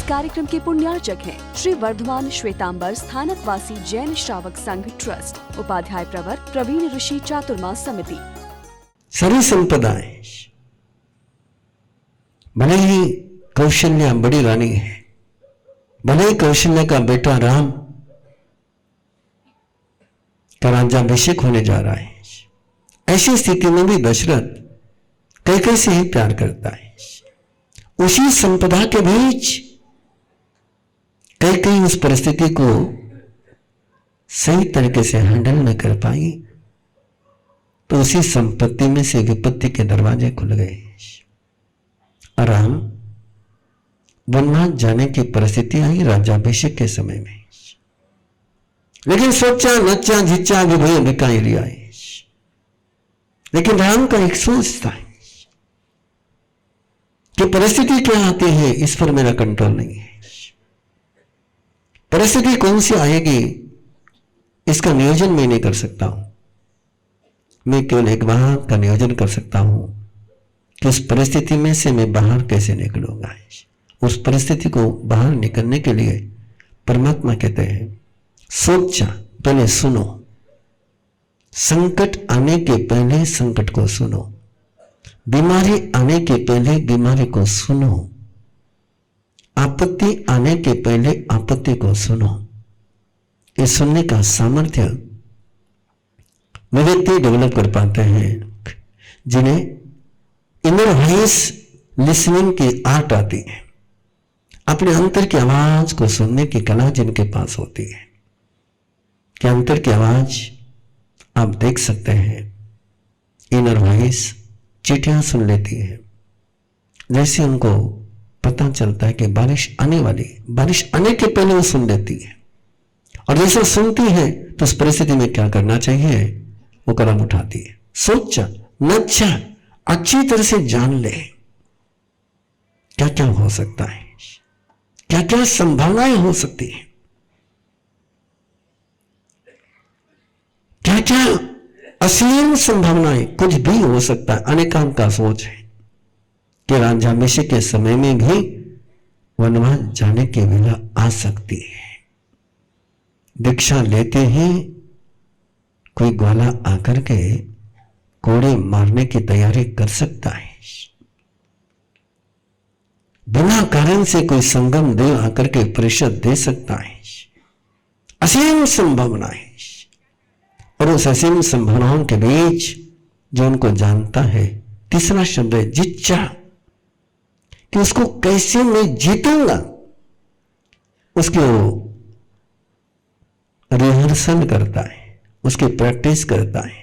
कार्यक्रम के पुण्यार्चक हैं श्री वर्धमान श्वेतांबर स्थानक वासी जैन श्रावक संघ ट्रस्ट, उपाध्याय प्रवर प्रवीण ऋषि चातुर्मास समिति। सारी संपदाएं, भले ही कौशल्या बड़ी रानी है, भले ही कौशल्या का बेटा राम का राज्याभिषेक होने जा रहा है, ऐसी स्थिति में भी दशरथ कैकेयी से ही प्यार करता है। उसी संपदा के बीच कैकेयी उस परिस्थिति को सही तरीके से हैंडल न कर पाई तो उसी संपत्ति में से विपत्ति के दरवाजे खुल गए। राम वनवास जाने की परिस्थिति आई राज्याभिषेक के समय में, लेकिन सोचा नचा झिचा विभय बिकाई लिया। लेकिन राम का एक सोच था कि परिस्थिति क्या आती है इस पर मेरा कंट्रोल नहीं है, परिस्थिति कौन सी आएगी इसका नियोजन मैं नहीं कर सकता हूं। मैं केवल एक बात का नियोजन कर सकता हूं कि उस परिस्थिति में से मैं बाहर कैसे निकलूंगा। उस परिस्थिति को बाहर निकलने के लिए परमात्मा कहते हैं सोचा पहले सुनो, संकट आने के पहले संकट को सुनो, बीमारी आने के पहले बीमारी को सुनो, आपत्ति आने के पहले आपत्ति को सुनो। ये सुनने का सामर्थ्य वे व्यक्ति डेवलप कर पाते हैं जिन्हें इनर वॉइस लिसनिंग की आर्ट आती है, अपने अंतर की आवाज को सुनने की कला जिनके पास होती है। कि अंतर की आवाज आप देख सकते हैं, इनर वॉइस चीटियां सुन लेती है। जैसे उनको पता चलता है कि बारिश आने वाली, बारिश आने के पहले वो सुन लेती है, और जैसे सुनती है तो उस परिस्थिति में क्या करना चाहिए वो कदम उठाती है। सोचा नचा अच्छी तरह से जान ले क्या क्या हो सकता है, क्या क्या संभावनाएं हो सकती है, क्या क्या असीम संभावनाएं, कुछ भी हो सकता है। अनेकांत का सोच है कि राज्याभिषेक के समय में भी वनवास जाने की वेला आ सकती है। दीक्षा लेते ही कोई ग्वाला आकर के कोड़े मारने की तैयारी कर सकता है, बिना कारण से कोई संगम देव आकर के परिषद दे सकता है। असीम संभावनाएं, और उस असीम संभावनाओं के बीच जो उनको जानता है, तीसरा शब्द है जिच्चा, कि उसको कैसे मैं जीतूंगा, उसकी रिहर्सल करता है, उसकी प्रैक्टिस करता है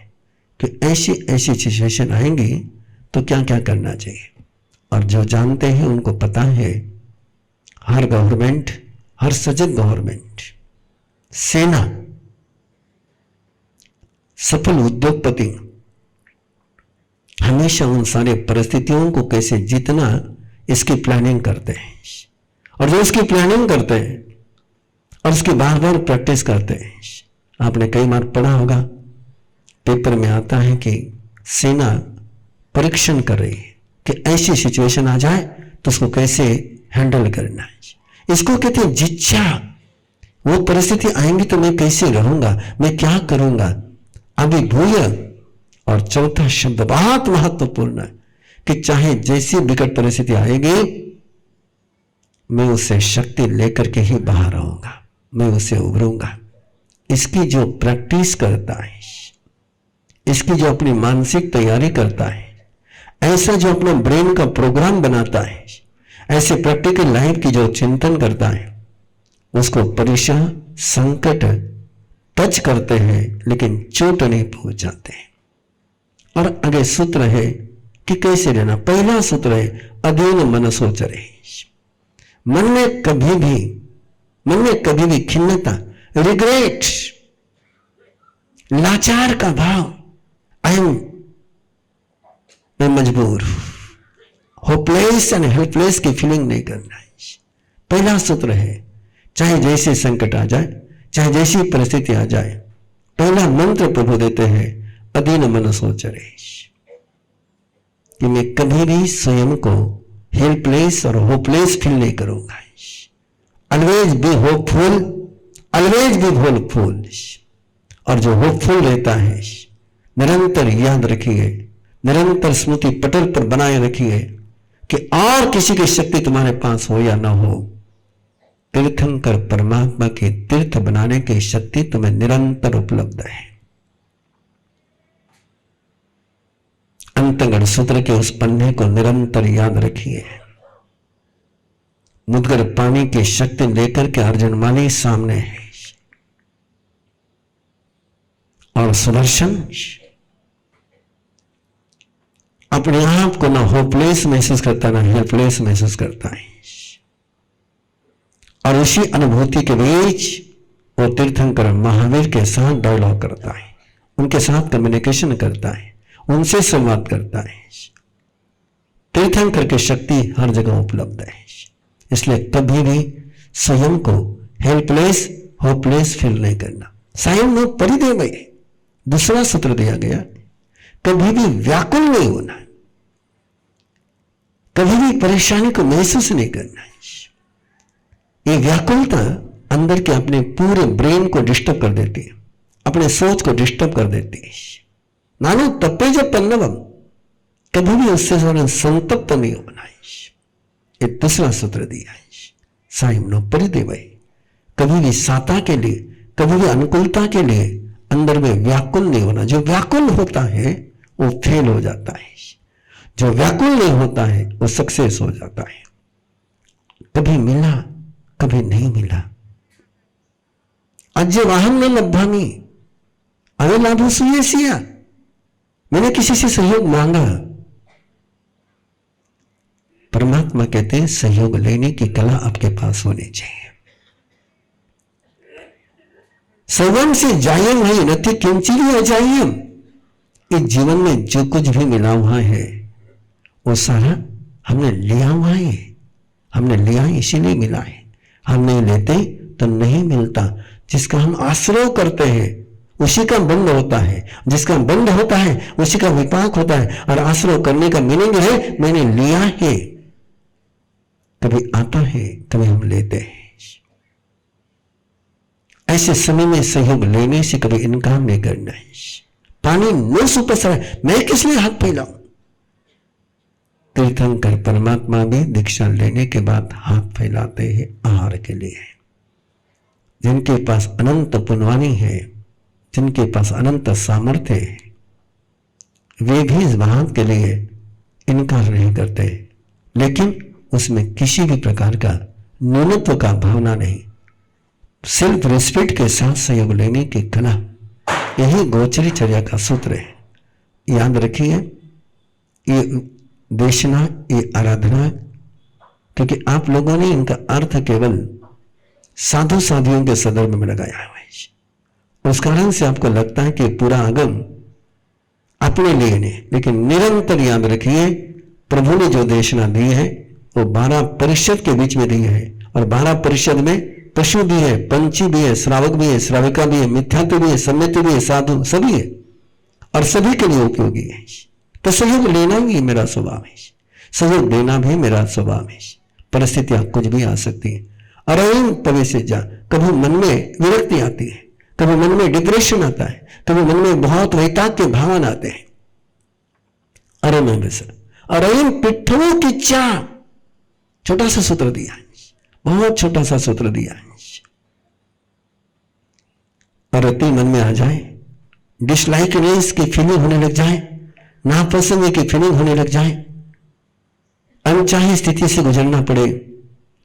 कि ऐसी ऐसी सिचुएशन आएंगी तो क्या क्या करना चाहिए। और जो जानते हैं उनको पता है, हर गवर्नमेंट, हर सजग गवर्नमेंट, सेना, सफल उद्योगपति हमेशा उन सारे परिस्थितियों को कैसे जीतना इसकी प्लानिंग करते हैं। और जो इसकी प्लानिंग करते हैं और उसकी बार बार प्रैक्टिस करते हैं, आपने कई बार पढ़ा होगा, पेपर में आता है कि सेना परीक्षण कर रही है कि ऐसी सिचुएशन आ जाए तो उसको कैसे हैंडल करना है। इसको कहते हैं जिच्छा। वो परिस्थिति आएंगी तो मैं कैसे रहूंगा, मैं क्या करूंगा, अभिभूय। और चौथा शब्द बहुत महत्वपूर्ण है कि चाहे जैसी विकट परिस्थिति आएगी मैं उससे शक्ति लेकर के ही बाहर आऊंगा, मैं उससे उभरूंगा। इसकी जो प्रैक्टिस करता है, इसकी जो अपनी मानसिक तैयारी करता है, ऐसा जो अपना ब्रेन का प्रोग्राम बनाता है, ऐसे प्रैक्टिकल लाइफ की जो चिंतन करता है, उसको परीक्षा संकट टच करते हैं लेकिन चोट नहीं पहुंचाते हैं। और आगे सूत्र है कि कैसे रहना। पहला सूत्र है अधीन मनसो चरे। मन में कभी भी खिन्नता, रिग्रेट, लाचार का भाव, मैं मजबूर, होपलेस एंड हेल्पलेस की फीलिंग नहीं करना है। पहला सूत्र है, चाहे जैसे संकट आ जाए, चाहे जैसी परिस्थिति आ जाए, पहला मंत्र प्रभु देते हैं अधीन मनसो चरे, कि मैं कभी भी स्वयं को हेल्पलेस और होपलेस फील नहीं करूंगा। Always be hopeful, always be hopeful. और जो होपफुल रहता है निरंतर याद रखिए, निरंतर स्मृति पटल पर बनाए रखिए कि और किसी की शक्ति तुम्हारे पास हो या ना हो, तीर्थंकर परमात्मा के तीर्थ बनाने की शक्ति तुम्हें निरंतर उपलब्ध है। अंतगढ़ सूत्र के उस पन्ने को निरंतर याद रखिए। मुद्गर पानी की शक्ति लेकर के अर्जुन माली सामने है और सुदर्शन अपने आप को ना होपलेस महसूस करता ना हेल्पलेस महसूस करता है। और उसी अनुभूति के बीच वो तीर्थंकर महावीर के साथ डायलॉग करता है, उनके साथ कम्युनिकेशन करता है, उनसे संवाद करता है। तीर्थंकर की शक्ति हर जगह उपलब्ध है, इसलिए कभी भी स्वयं को हेल्पलेस होपलेस फील नहीं करना। सायं में परिदेव दूसरा सूत्र दिया गया, कभी भी व्याकुल नहीं होना, कभी भी परेशानी को महसूस नहीं करना। ये व्याकुलता अंदर के अपने पूरे ब्रेन को डिस्टर्ब कर देती है, अपने सोच को डिस्टर्ब कर देती है। नानो तपे जब पन्नवम, कभी भी उससे संतप्त नहीं होना। ये दूसरा सूत्र दिया है सायं नो परिदेव। कभी भी साता के लिए, कभी भी अनुकूलता के लिए अंदर में व्याकुल नहीं होना। जो व्याकुल होता है वो फेल हो जाता है, जो व्याकुल नहीं होता है वो सक्सेस हो जाता है। कभी मिला कभी नहीं मिला, अज्य वाहन में लब्धामी अवे लाभो सुयेसिया, मैंने किसी से सहयोग मांगा। परमात्मा कहते हैं सहयोग लेने की कला आपके पास होनी चाहिए। सर्वम से जायम है नति किंचित अजायम। इस जीवन में जो कुछ भी मिला हुआ है वो सारा हमने लिया हुआ है, हमने लिया इसीलिए मिला है। हम नहीं लेते तो नहीं मिलता। जिसका हम आश्रय करते हैं उसी का बंध होता है, जिसका बंध होता है उसी का विपाक होता है। और आश्रय करने का मीनिंग है मैंने लिया है। कभी आता है कभी हम लेते हैं। ऐसे समय में सहयोग लेने से कभी इनकार नहीं करना है। पानी नो सुपसर, मैं किस लिए हाथ फैलाऊं। तीर्थंकर परमात्मा भी दीक्षा लेने के बाद हाथ फैलाते हैं आहार के लिए। जिनके पास अनंत पुण्यवानी है, जिनके पास अनंत सामर्थ्य है, वे भी इस बात के लिए इनकार नहीं करते, लेकिन उसमें किसी भी प्रकार का न्यूनत्व का भावना नहीं। सेल्फ रिस्पेक्ट के साथ सहयोग लेने की कला, यही गोचरीचर्या का सूत्र है। याद रखिए, ये देशना, ये आराधना, क्योंकि आप लोगों ने इनका अर्थ केवल साधु साधियों के संदर्भ में लगाया है। उस कारण से आपको लगता है कि पूरा आगम अपने लिए नहीं, लेकिन निरंतर याद रखिए प्रभु ने जो देशना दी है वो 12 परिषद के बीच में दी है। और 12 परिषद में पशु भी है, पंछी भी है, श्रावक भी है, श्राविका भी है, मिथ्यात्व भी है, सम्यत्व भी है, साधु सभी है और सभी के लिए उपयोगी है। तो सहयोग लेना भी मेरा स्वभाव है, सहयोग देना भी मेरा स्वभाव है। परिस्थितियां कुछ भी आ सकती है। अरे तवे से जा, कभी मन में विरक्ति आती है, कभी मन में डिप्रेशन आता है, कभी मन में बहुत वैताग के भावन आते हैं। अरे मैं बस अरे पिट्ठों की चाह, छोटा सा सूत्र दिया, बहुत छोटा सा सूत्र दिया। और अति मन में आ जाए, डिसलाइकनेस की फीलिंग होने लग जाए, नापसंद की फीलिंग होने लग जाए, अनचाही स्थिति से गुजरना पड़े,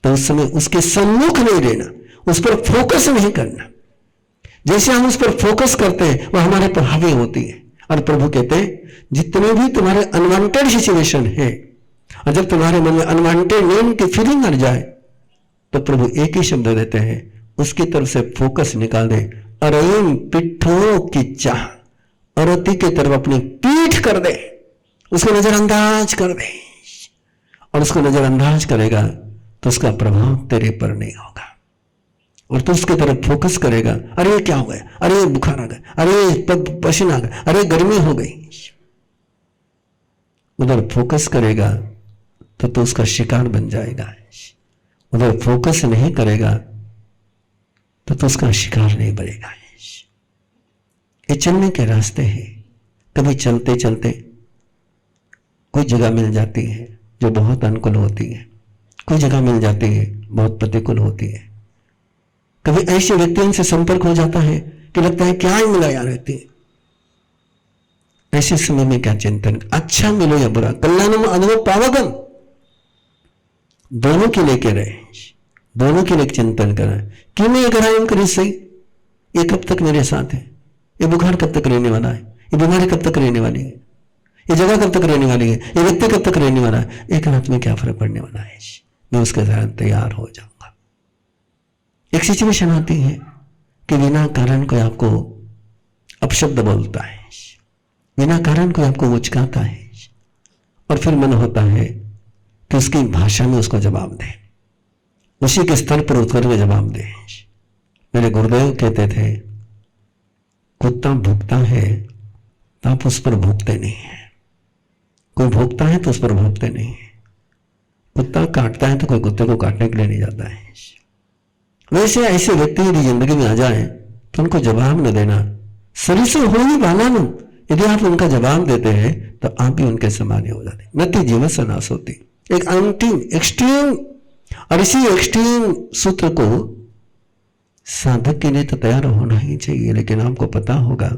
तो उस समय उसके सम्मुख नहीं रहना, उस पर फोकस नहीं करना। जैसे हम उस पर फोकस करते हैं वह हमारे पर हावी होती है। और प्रभु कहते हैं जितने भी तुम्हारे अनवांटेड सिचुएशन है, और जब तुम्हारे मन में अनवांटेड नेम की फीलिंग आ जाए तो प्रभु एक ही शब्द देते हैं, उसकी तरफ से फोकस निकाल दे। अरईम पिट्ठों की चाह, अरती की तरफ अपनी पीठ कर दे, उसको नजरअंदाज कर दे। और उसको नजरअंदाज करेगा तो उसका प्रभाव तेरे पर नहीं होगा, और तू उसके तरफ फोकस करेगा। अरे क्या हो गया, अरे बुखार आ गया, अरे पसीना आ गया, अरे गर्मी हो गई, उधर फोकस करेगा तो तू उसका शिकार बन जाएगा। उधर फोकस नहीं करेगा तो उसका शिकार नहीं बनेगा। ये चलने के रास्ते हैं। कभी चलते चलते कोई जगह मिल जाती है जो बहुत अनुकूल होती है, कोई जगह मिल जाती है बहुत प्रतिकूल होती है। कभी ऐसे व्यक्तियों से संपर्क हो जाता है कि लगता है क्या ही मिला यार व्यक्ति। ऐसे समय में क्या चिंतन, अच्छा मिलो या बुरा, कल्याणम अनुभव पावगम, दोनों के लिए कह रहे हैं, दोनों के लिए चिंतन करें कि मैं ग्राह्य करी सही, ये कब तक मेरे साथ है, ये बुखार कब तक रहने वाला है, ये बीमारी कब तक रहने वाली है, ये जगह कब तक रहने वाली है, ये व्यक्ति कब तक रहने वाला है, एक रात में क्या फर्क पड़ने वाला है, मैं उसके साथ तैयार हो जाऊंगा। एक सिचुएशन आती है कि बिना कारण कोई आपको अपशब्द बोलता है, बिना कारण कोई आपको उचकाता है, और फिर मन होता है कि उसकी भाषा में उसको जवाब दे, उसी के स्तर पर उतर के जवाब दे। मेरे गुरुदेव कहते थे, कुत्ता भूखता है तो आप उस पर भूखते नहीं है, कोई भूखता है तो उस पर भूखते नहीं है, कुत्ता काटता है तो कोई कुत्ते को काटने के लिए नहीं जाता है। वैसे ऐसे व्यक्ति यदि जिंदगी में आ जाए तो उनको जवाब न देना, शरीर से हो ही वाला न, यदि आप उनका जवाब देते हैं तो आप भी उनके समान हो जाते, नति जीवन से नाश होती। एक अंतिम एक्सट्रीम, और इसी एक्सट्रीम सूत्र को साधक के लिए तो तैयार होना ही चाहिए, लेकिन आपको पता होगा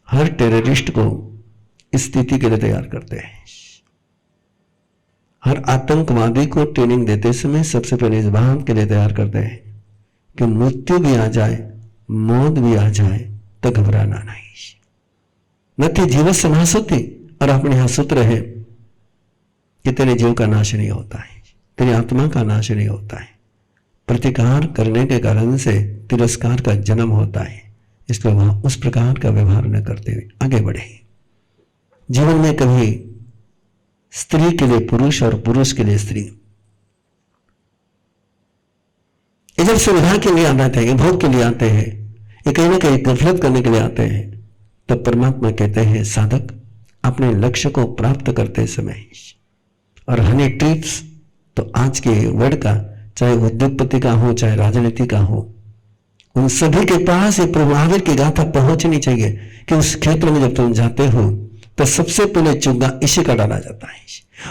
हर टेररिस्ट को इस स्थिति के लिए तैयार करते हैं। हर आतंकवादी को ट्रेनिंग देते समय सबसे पहले इस बात के लिए तैयार करते हैं कि मृत्यु भी आ जाए, मौत भी आ जाए तो घबराना नहीं। नति जीवन से नाश होती, और अपने यहां सूत्र है कि तेरे जीव का नाश नहीं होता है, तेरी आत्मा का नाश नहीं होता है, प्रतिकार करने के कारण से तिरस्कार का जन्म होता है, इसलिए वहां उस प्रकार का व्यवहार न करते हुए आगे बढ़े। जीवन में कभी स्त्री के लिए पुरुष और पुरुष के लिए स्त्री, ये जब सुविधा के लिए आते हैं, भोग के लिए आते हैं, ये कहीं ना कहीं गफलत करने के लिए आते हैं, तब परमात्मा कहते हैं साधक अपने लक्ष्य को प्राप्त करते समय, और हनी ट्रिप्स तो आज के वर्ड का, चाहे उद्योगपति का हो चाहे राजनीति का हो, उन सभी के पास ये प्रभावित की गाथा पहुंचनी चाहिए कि उस क्षेत्र में जब तुम जाते हो तो सबसे पहले चुग्गा इसी का डाला जाता है,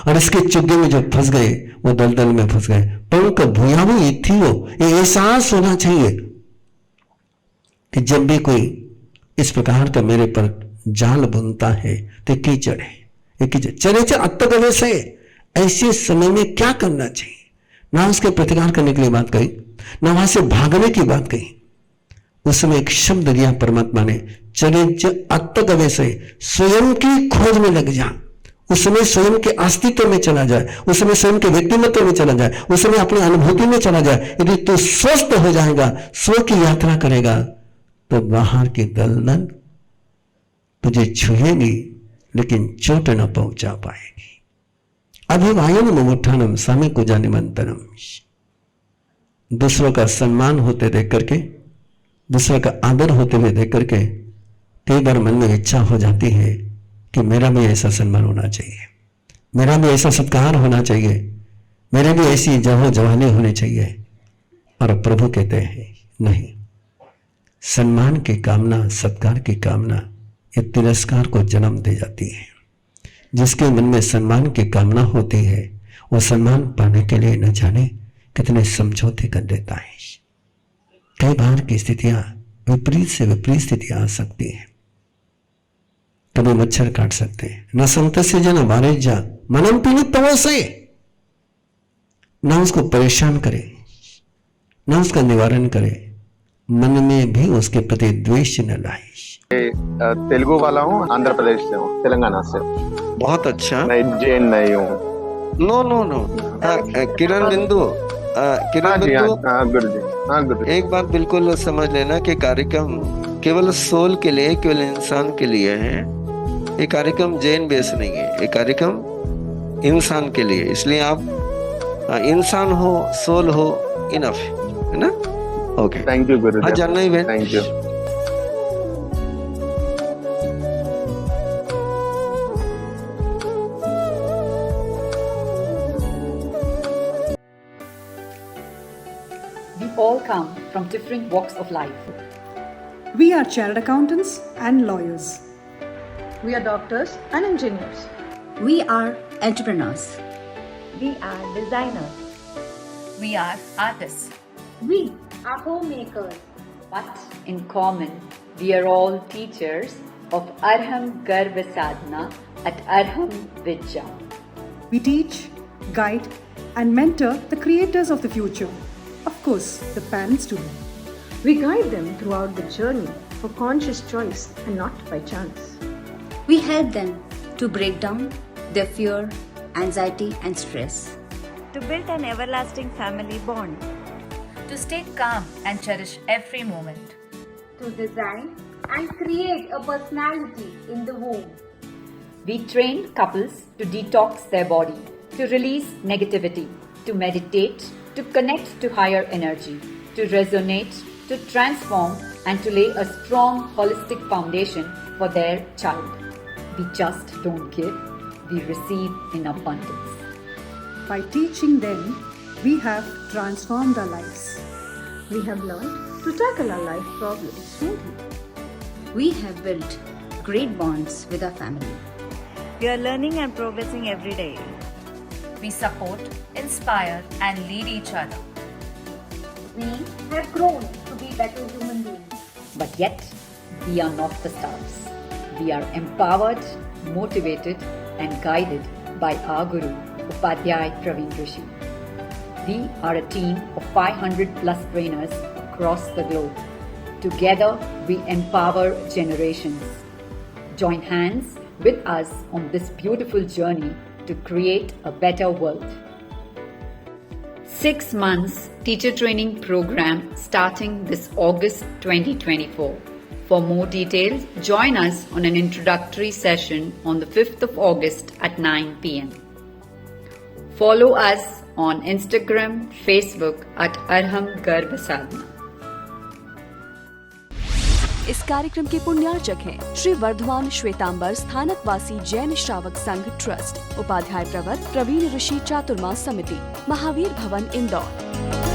और इसके चुग्गे में जो फंस गए वो दलदल में फंस गए। पंख भूयावो इथियो, ये एहसास होना चाहिए कि जब भी कोई इस प्रकार का मेरे पर जाल बुनता है तो कीचड़ है, ये कीचड़ चले अत्तगवे से, ऐसे समय में क्या करना चाहिए, ना उसके प्रतिकार करने के लिए बात कही, ना वहां से भागने की बात कही। उस समय एक शब्द दिया परमात्मा ने, चले अत्तगवे से, स्वयं की खोज में लग जा, उस समय स्वयं के अस्तित्व में चला जाए, उस समय स्वयं के व्यक्तिमत्व में चला जाए, उस समय अपनी अनुभूति में चला जाए। यदि तू स्वस्थ हो जाएगा, स्व की यात्रा करेगा, तो बाहर की दलदल तुझे छुएगी लेकिन चोट न पहुंचा पाएगी। अभिवायम मुमुठानम सामे को जाने मंतनम, दूसरों का सम्मान होते देख करके, दूसरों का आदर होते हुए देख करके कई बार मन में इच्छा हो जाती है कि मेरा भी ऐसा सम्मान होना चाहिए, मेरा भी ऐसा सत्कार होना चाहिए, मेरे भी ऐसी जहो जवानी होनी चाहिए। और प्रभु कहते हैं नहीं, सम्मान की कामना, सत्कार की कामना ये तिरस्कार को जन्म दे जाती है। जिसके मन में सम्मान की कामना होती है वो सम्मान पाने के लिए न जाने कितने समझौते कर देता है। कई बार की स्थितियां विपरीत से विपरीत स्थितियां आ सकती हैं। कभी मच्छर काट सकते हैं, न संत से जन वारे जा मनम पीड़ित तवो से, न उसको परेशान करे न उसका निवारण करे, मन में भी उसके प्रति द्वेष न लाए। तेलुगु वाला हूँ, आंध्र प्रदेश से हूँ, तेलंगाना से। बहुत अच्छा। मैं जैन नहीं हूँ। नो नो नो, किरण बिंदु, किरण बिंदु, गुरु जी, एक बात बिल्कुल समझ लेना कि कार्यक्रम केवल सोल के लिए, केवल इंसान के लिए है। ये कार्यक्रम जैन बेस नहीं है, ये कार्यक्रम इंसान के लिए। इसलिए आप इंसान हो, सोल हो, इनफ है ना। ओके, थैंक यू गुरु जी। हाँ, जानना ही है। Thank you. all come from different walks of life. We are chartered accountants and lawyers. We are doctors and engineers. We are entrepreneurs. We are designers. We are artists. We are homemakers. But in common, we are all teachers of Arham Garva Sadhana at Arham Vidya. We teach, guide, and mentor the creators of the future. Of course, the parents too. We guide them throughout the journey for conscious choice and not by chance. We help them to break down their fear, anxiety, and stress. To build an everlasting family bond. To stay calm and cherish every moment. To design and create a personality in the womb. We train couples to detox their body, to release negativity, to meditate, to connect to higher energy, to resonate, to transform, and to lay a strong holistic foundation for their child. We just don't give, we receive in abundance. By teaching them, we have transformed our lives. We have learned to tackle our life problems smoothly. We have built great bonds with our family. We are learning and progressing every day. We support, inspire, and lead each other. We have grown to be better human beings. But yet, we are not the stars. We are empowered, motivated, and guided by our Guru, Upadhyay Praveen Rishi. We are a team of 500 plus trainers across the globe. Together, we empower generations. Join hands with us on this beautiful journey to create a better world. 6 months teacher training program starting this August 2024. For more details, join us on an introductory session on the 5th of August at 9 p.m. Follow us on Instagram, Facebook at Arham Garva Sadhana. इस कार्यक्रम के पुण्यार्चक हैं श्री वर्धमान श्वेतांबर स्थानकवासी जैन श्रावक संघ trust, Upadhyay प्रवर प्रवीण ऋषि चातुर्मा समिति, महावीर भवन इंदौर।